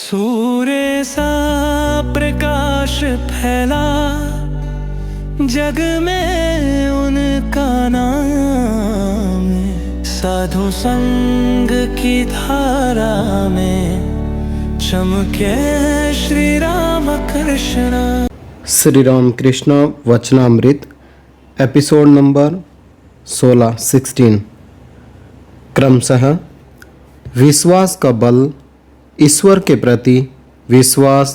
सूर्य सा प्रकाश फैला जग में उनका नाम, साधु संग की धारा में चमके श्री राम कृष्ण। श्री राम कृष्ण वचनामृत एपिसोड नंबर 16 क्रमशः विश्वास का बल, ईश्वर के प्रति विश्वास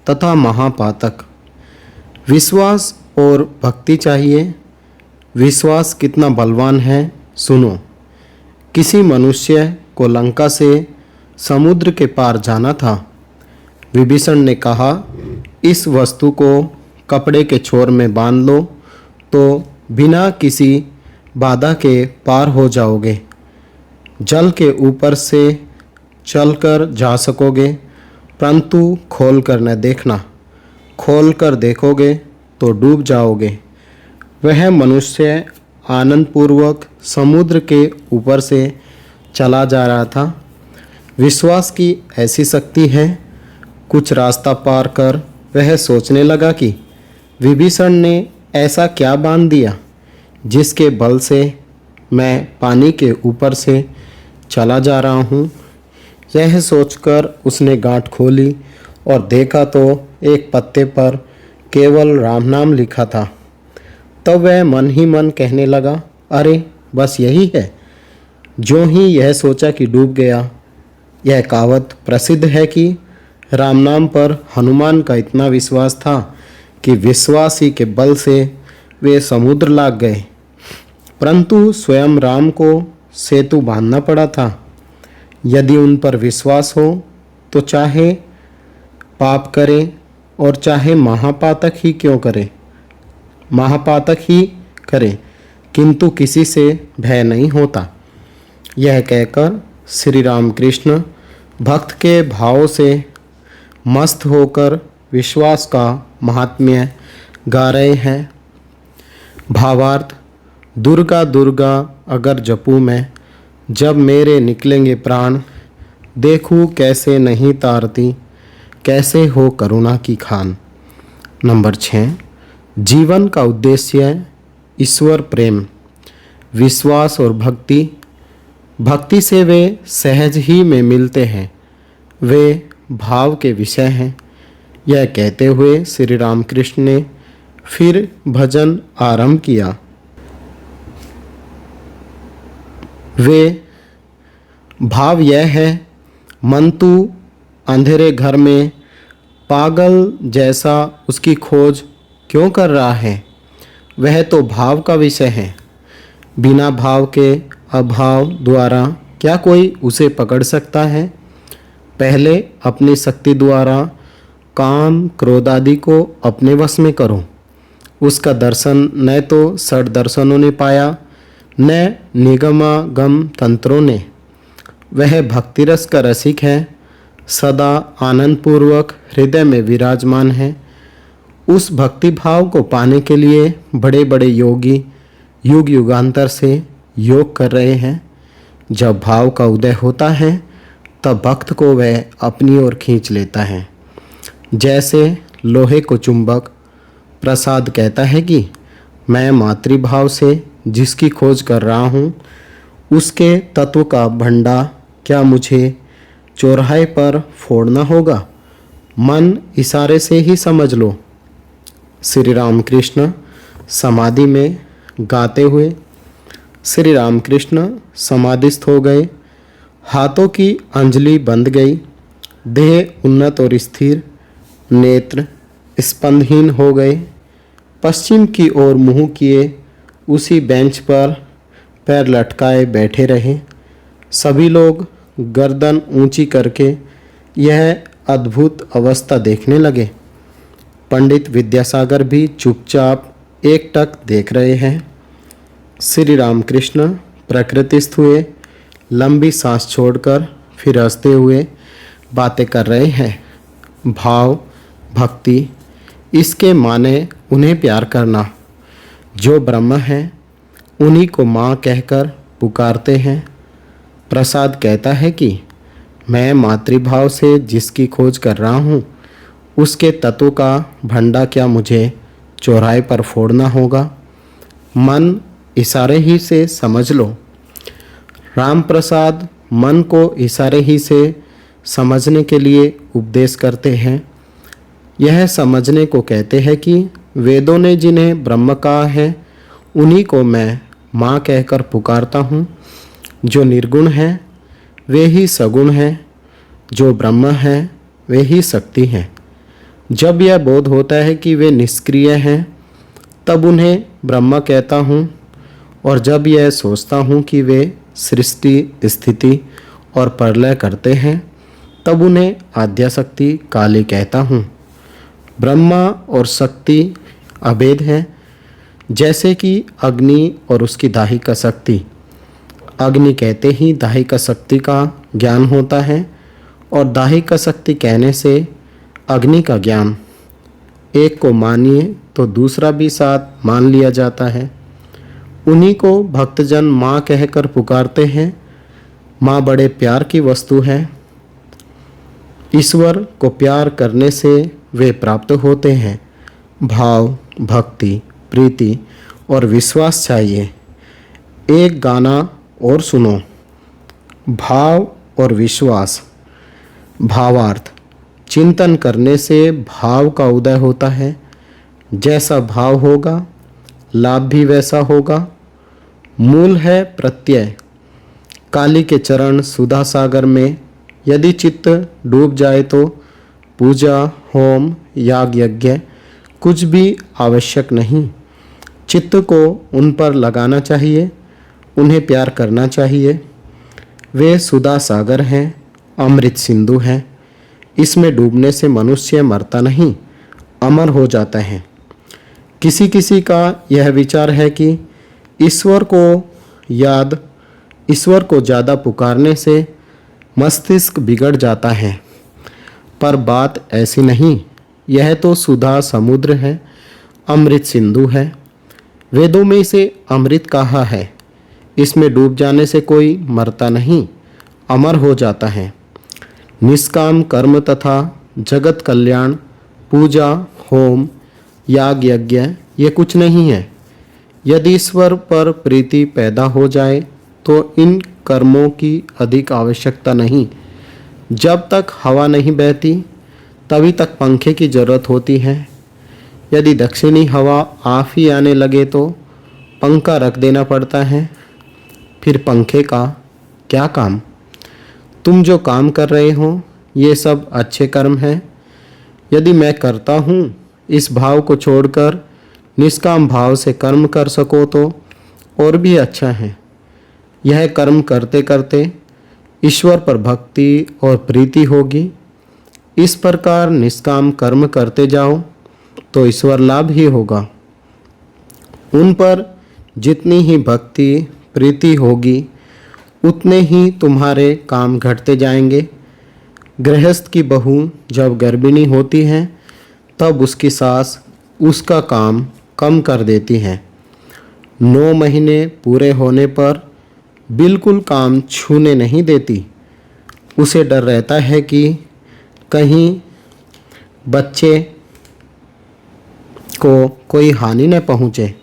तथा महापातक। विश्वास और भक्ति चाहिए। विश्वास कितना बलवान है सुनो। किसी मनुष्य को लंका से समुद्र के पार जाना था। विभीषण ने कहा, इस वस्तु को कपड़े के छोर में बांध लो तो बिना किसी बाधा के पार हो जाओगे। जल के ऊपर से चलकर जा सकोगे, परंतु खोल कर न देखना। खोल कर देखोगे तो डूब जाओगे। वह मनुष्य आनंदपूर्वक समुद्र के ऊपर से चला जा रहा था। विश्वास की ऐसी शक्ति है। कुछ रास्ता पार कर वह सोचने लगा कि विभीषण ने ऐसा क्या बांध दिया जिसके बल से मैं पानी के ऊपर से चला जा रहा हूँ। यह सोचकर उसने गांठ खोली और देखा तो एक पत्ते पर केवल राम नाम लिखा था। तब वह मन ही मन कहने लगा, अरे बस यही है। जो ही यह सोचा कि डूब गया। यह कहावत प्रसिद्ध है कि राम नाम पर हनुमान का इतना विश्वास था कि विश्वास ही के बल से वे समुद्र लाग गए, परंतु स्वयं राम को सेतु बांधना पड़ा था। यदि उन पर विश्वास हो तो चाहे पाप करे और चाहे महापातक ही क्यों करे, महापातक ही करे, किंतु किसी से भय नहीं होता। यह कहकर श्री राम कृष्ण भक्त के भाव से मस्त होकर विश्वास का महात्म्य गा रहे हैं। भावार्थ, दुर्गा दुर्गा अगर जपूं मैं, जब मेरे निकलेंगे प्राण, देखूं कैसे नहीं तारती, कैसे हो करुणा की खान। नंबर 6, जीवन का उद्देश्य ईश्वर प्रेम, विश्वास और भक्ति। भक्ति से वे सहज ही में मिलते हैं, वे भाव के विषय हैं। यह कहते हुए श्री रामकृष्ण ने फिर भजन आरंभ किया। वे भाव यह है, मन तू अंधेरे घर में पागल जैसा उसकी खोज क्यों कर रहा है। वह तो भाव का विषय है। बिना भाव के अभाव द्वारा क्या कोई उसे पकड़ सकता है। पहले अपनी शक्ति द्वारा काम क्रोध आदि को अपने वश में करो। उसका दर्शन न तो षड दर्शनों ने पाया न निगमागम तंत्रों ने। वह भक्ति रस का रसिक है, सदा आनंदपूर्वक हृदय में विराजमान है। उस भक्ति भाव को पाने के लिए बड़े बड़े योगी युग युगांतर से योग कर रहे हैं। जब भाव का उदय होता है तब भक्त को वह अपनी ओर खींच लेता है। जैसे लोहे को चुंबक प्रसाद कहता है कि मैं मातृभाव से जिसकी खोज कर रहा हूँ, उसके तत्व का भंडा क्या मुझे चौराहे पर फोड़ना होगा। मन इशारे से ही समझ लो। श्री रामकृष्ण समाधि में गाते हुए श्री रामकृष्ण समाधिस्थ हो गए। हाथों की अंजलि बंध गई। देह उन्नत और स्थिर, नेत्र स्पंदहीन हो गए। पश्चिम की ओर मुँह किए उसी बेंच पर पैर लटकाए बैठे रहे। सभी लोग गर्दन ऊंची करके यह अद्भुत अवस्था देखने लगे। पंडित विद्यासागर भी चुपचाप एकटक देख रहे हैं। श्री रामकृष्ण प्रकृतिस्थ हुए, लंबी सांस छोड़कर फिर हंसते हुए बातें कर रहे हैं। भाव, भक्ति, इसके माने उन्हें प्यार करना। जो ब्रह्म है उन्हीं को माँ कहकर पुकारते हैं। प्रसाद कहता है कि मैं मातृभाव से जिसकी खोज कर रहा हूँ उसके तत्व का भंडा क्या मुझे चौराहे पर फोड़ना होगा? मन इशारे ही से समझ लो। राम प्रसाद मन को इशारे ही से समझने के लिए उपदेश करते हैं। यह समझने को कहते हैं कि वेदों ने जिन्हें ब्रह्म कहा है उन्हीं को मैं माँ कहकर पुकारता हूँ। जो निर्गुण हैं वे ही सगुण हैं, जो ब्रह्म हैं वे ही शक्ति हैं। जब यह बोध होता है कि वे निष्क्रिय हैं तब उन्हें ब्रह्म कहता हूँ, और जब यह सोचता हूँ कि वे सृष्टि स्थिति और प्रलय करते हैं तब उन्हें आद्याशक्ति काली कहता हूँ। ब्रह्मा और शक्ति अभेद हैं, जैसे कि अग्नि और उसकी दाहिका शक्ति। अग्नि कहते ही दाहिका शक्ति का ज्ञान होता है और दाहिका शक्ति कहने से अग्नि का ज्ञान। एक को मानिए तो दूसरा भी साथ मान लिया जाता है। उन्हीं को भक्तजन माँ कहकर पुकारते हैं। माँ बड़े प्यार की वस्तु है। ईश्वर को प्यार करने से वे प्राप्त होते हैं। भाव, भक्ति, प्रीति और विश्वास चाहिए। एक गाना और सुनो। भाव और विश्वास। भावार्थ। चिंतन करने से भाव का उदय होता है। जैसा भाव होगा लाभ भी वैसा होगा। मूल है प्रत्यय। काली के चरण सुधा सागर में यदि चित्त डूब जाए तो पूजा, होम, याग, यज्ञ कुछ भी आवश्यक नहीं। चित्त को उन पर लगाना चाहिए, उन्हें प्यार करना चाहिए। वे सुधा सागर हैं, अमृत सिंधु हैं। इसमें डूबने से मनुष्य मरता नहीं, अमर हो जाता है। किसी किसी का यह विचार है कि ईश्वर को ज़्यादा पुकारने से मस्तिष्क बिगड़ जाता है, पर बात ऐसी नहीं। यह तो सुधा समुद्र है, अमृत सिंधु है। वेदों में इसे अमृत कहा है। इसमें डूब जाने से कोई मरता नहीं, अमर हो जाता है। निष्काम कर्म तथा जगत कल्याण, पूजा, होम, याग, यज्ञ ये कुछ नहीं है। यदि ईश्वर पर प्रीति पैदा हो जाए तो इन कर्मों की अधिक आवश्यकता नहीं। जब तक हवा नहीं बहती तभी तक पंखे की जरूरत होती है। यदि दक्षिणी हवा आफ ही आने लगे तो पंखा रख देना पड़ता है। फिर पंखे का क्या काम? तुम जो काम कर रहे हो ये सब अच्छे कर्म हैं। यदि मैं करता हूँ इस भाव को छोड़कर निष्काम भाव से कर्म कर सको तो और भी अच्छा है। यह कर्म करते करते ईश्वर पर भक्ति और प्रीति होगी। इस प्रकार निष्काम कर्म करते जाओ तो ईश्वर लाभ ही होगा। उन पर जितनी ही भक्ति प्रीति होगी उतने ही तुम्हारे काम घटते जाएंगे। गृहस्थ की बहू जब गर्भिणी होती है तब उसकी सास उसका काम कम कर देती है। 9 महीने पूरे होने पर बिल्कुल काम छूने नहीं देती। उसे डर रहता है कि कहीं बच्चे को कोई हानि न पहुँचे,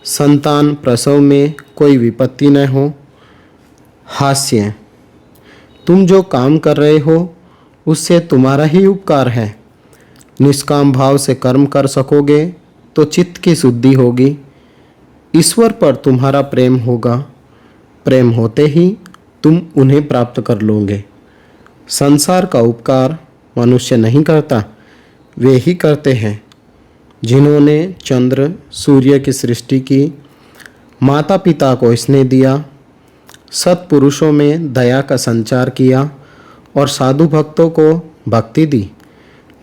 संतान प्रसव में कोई विपत्ति न हो। हास्य। तुम जो काम कर रहे हो उससे तुम्हारा ही उपकार है। निष्काम भाव से कर्म कर सकोगे तो चित्त की शुद्धि होगी। ईश्वर पर तुम्हारा प्रेम होगा। प्रेम होते ही तुम उन्हें प्राप्त कर लोगे। संसार का उपकार मनुष्य नहीं करता, वे ही करते हैं जिन्होंने चंद्र सूर्य की सृष्टि की, माता पिता को स्नेह दिया, सत्पुरुषों में दया का संचार किया और साधु भक्तों को भक्ति दी।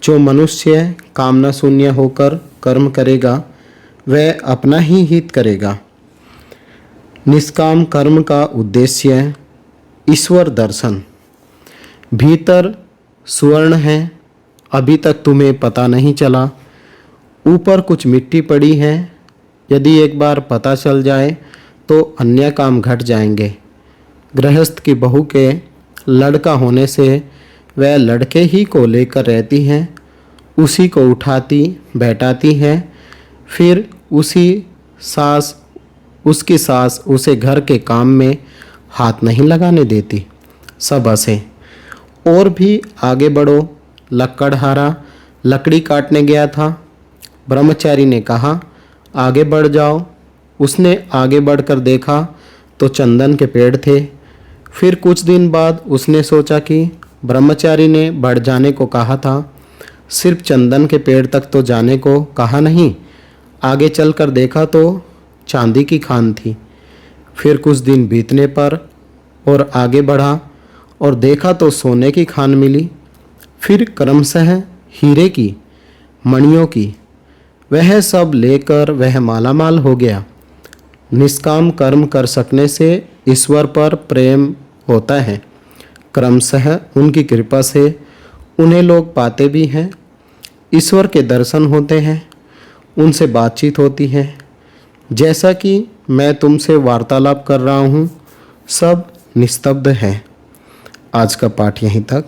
जो मनुष्य कामना शून्य होकर कर्म करेगा वह अपना ही हित करेगा। निष्काम कर्म का उद्देश्य ईश्वर दर्शन। भीतर सुवर्ण है, अभी तक तुम्हें पता नहीं चला। ऊपर कुछ मिट्टी पड़ी है, यदि एक बार पता चल जाए तो अन्य काम घट जाएंगे। गृहस्थ की बहू के लड़का होने से वह लड़के ही को लेकर रहती हैं, उसी को उठाती बैठाती हैं। फिर उसकी सास उसे घर के काम में हाथ नहीं लगाने देती। सब हंसे। और भी आगे बढ़ो। लकड़हारा लकड़ी काटने गया था। ब्रह्मचारी ने कहा, आगे बढ़ जाओ। उसने आगे बढ़कर देखा तो चंदन के पेड़ थे। फिर कुछ दिन बाद उसने सोचा कि ब्रह्मचारी ने बढ़ जाने को कहा था, सिर्फ चंदन के पेड़ तक तो जाने को कहा नहीं। आगे चलकर देखा तो चांदी की खान थी। फिर कुछ दिन बीतने पर और आगे बढ़ा और देखा तो सोने की खान मिली। फिर क्रमशः हीरे की, मणियों की। वह सब लेकर वह मालामाल हो गया। निष्काम कर्म कर सकने से ईश्वर पर प्रेम होता है। क्रमशः उनकी कृपा से उन्हें लोग पाते भी हैं। ईश्वर के दर्शन होते हैं, उनसे बातचीत होती है। जैसा कि मैं तुमसे वार्तालाप कर रहा हूँ, सब निस्तब्ध है। आज का पाठ यहीं तक।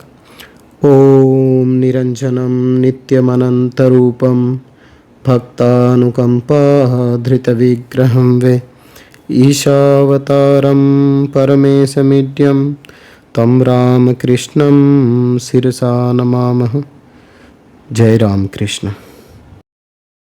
ओम निरंजनम नित्यमनंतरूपम भक्तानुकंपाधृतविग्रहं वे ईशावतारं परमेशमीड्यं तं रामकृष्णं शिरसा नमामः। जय राम कृष्ण।